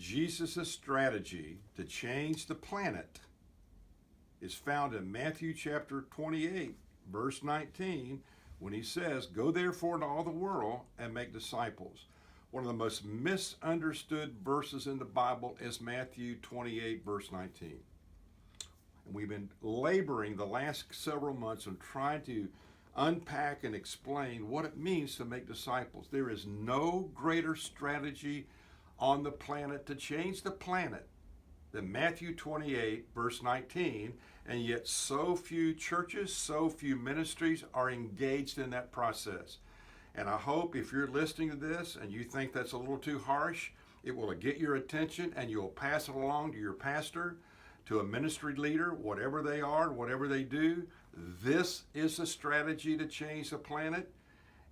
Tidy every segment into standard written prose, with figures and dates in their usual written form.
Jesus' strategy to change the planet is found in Matthew chapter 28, verse 19, when he says, "Go therefore into all the world and make disciples." One of the most misunderstood verses in the Bible is Matthew 28, verse 19. And we've been laboring the last several months on trying to unpack and explain what it means to make disciples. There is no greater strategy on the planet to change the planet than Matthew 28, verse 19, and yet so few churches, so few ministries are engaged in that process. And I hope if you're listening to this and you think that's a little too harsh, it will get your attention and you'll pass it along to your pastor, to a ministry leader, whatever they are, whatever they do. This is a strategy to change the planet,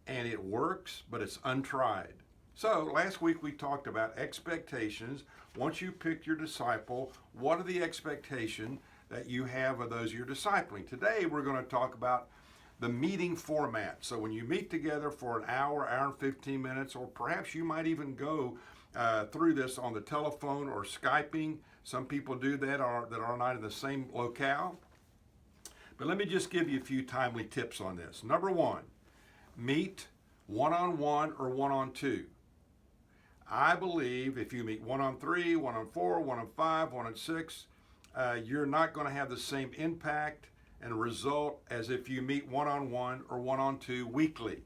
and it works, but it's untried. So last week we talked about expectations. Once you pick your disciple, what are the expectations that you have of those you're discipling? Today we're going to talk about the meeting format. So when you meet together for an hour, hour and 15 minutes, or perhaps you might even go through this on the telephone or Skyping. Some people do that that are not in the same locale. But let me just give you a few timely tips on this. Number one, meet one-on-one or one-on-two. I believe if you meet 1-on-3, 1-on-4, 1-on-5, 1-on-6, you're not going to have the same impact and result as if you meet 1-on-1 or 1-on-2 weekly.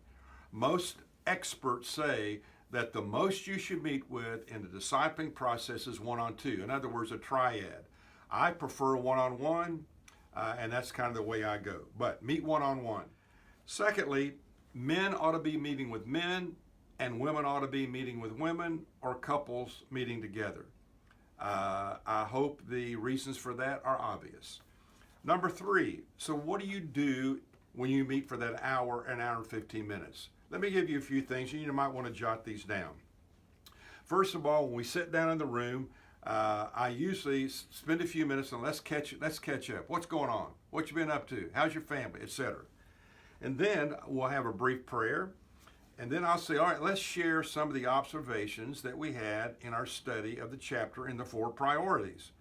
Most experts say that the most you should meet with in the discipling process is 1-on-2. In other words, a triad. I prefer 1-on-1, and that's kind of the way I go. But meet 1-on-1. Secondly, men ought to be meeting with men, and women ought to be meeting with women, or couples meeting together. I hope the reasons for that are obvious. Number three, so what do you do when you meet for that hour, an hour and 15 minutes? Let me give you a few things, and you might want to jot these down. First of all, when we sit down in the room, I usually spend a few minutes and let's catch up. What's going on? What you been up to? How's your family? Etc. And then we'll have a brief prayer. And then I'll say, all right, let's share some of the observations that we had in our study of the chapter in the 4 priorities.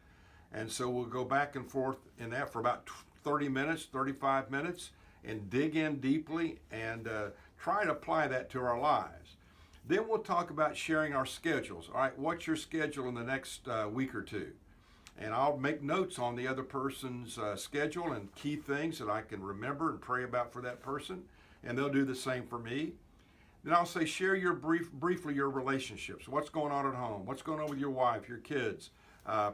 And so we'll go back and forth in that for about 30 minutes, 35 minutes, and dig in deeply and try to apply that to our lives. Then we'll talk about sharing our schedules. All right, what's your schedule in the next week or two? And I'll make notes on the other person's schedule and key things that I can remember and pray about for that person. And they'll do the same for me. Then I'll say, share briefly your relationships. What's going on at home? What's going on with your wife, your kids,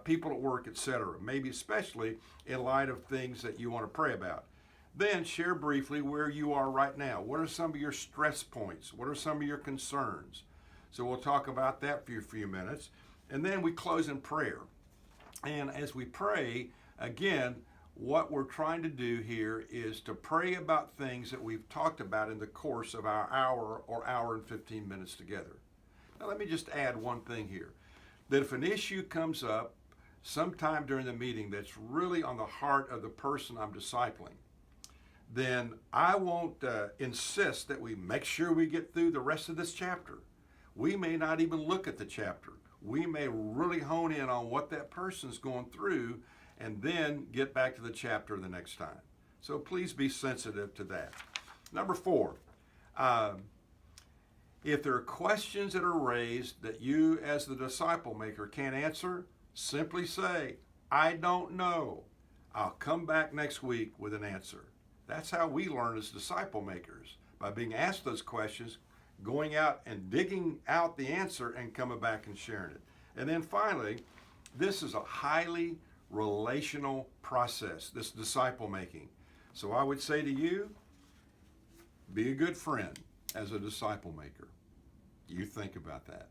people at work, etc. Maybe especially in light of things that you want to pray about. Then share briefly where you are right now. What are some of your stress points? What are some of your concerns? So we'll talk about that for a few minutes. And then we close in prayer. And as we pray, again, what we're trying to do here is to pray about things that we've talked about in the course of our hour or hour and 15 minutes together. Now let me just add one thing here. That if an issue comes up sometime during the meeting that's really on the heart of the person I'm discipling, then I won't insist that we make sure we get through the rest of this chapter. We may not even look at the chapter. We may really hone in on what that person's going through and then get back to the chapter the next time. So please be sensitive to that. Number 4, if there are questions that are raised that you as the disciple maker can't answer, simply say, I don't know. I'll come back next week with an answer. That's how we learn as disciple makers, by being asked those questions, going out and digging out the answer and coming back and sharing it. And then finally, this is a highly relational process, this disciple making. So I would say to you, be a good friend as a disciple maker. You think about that.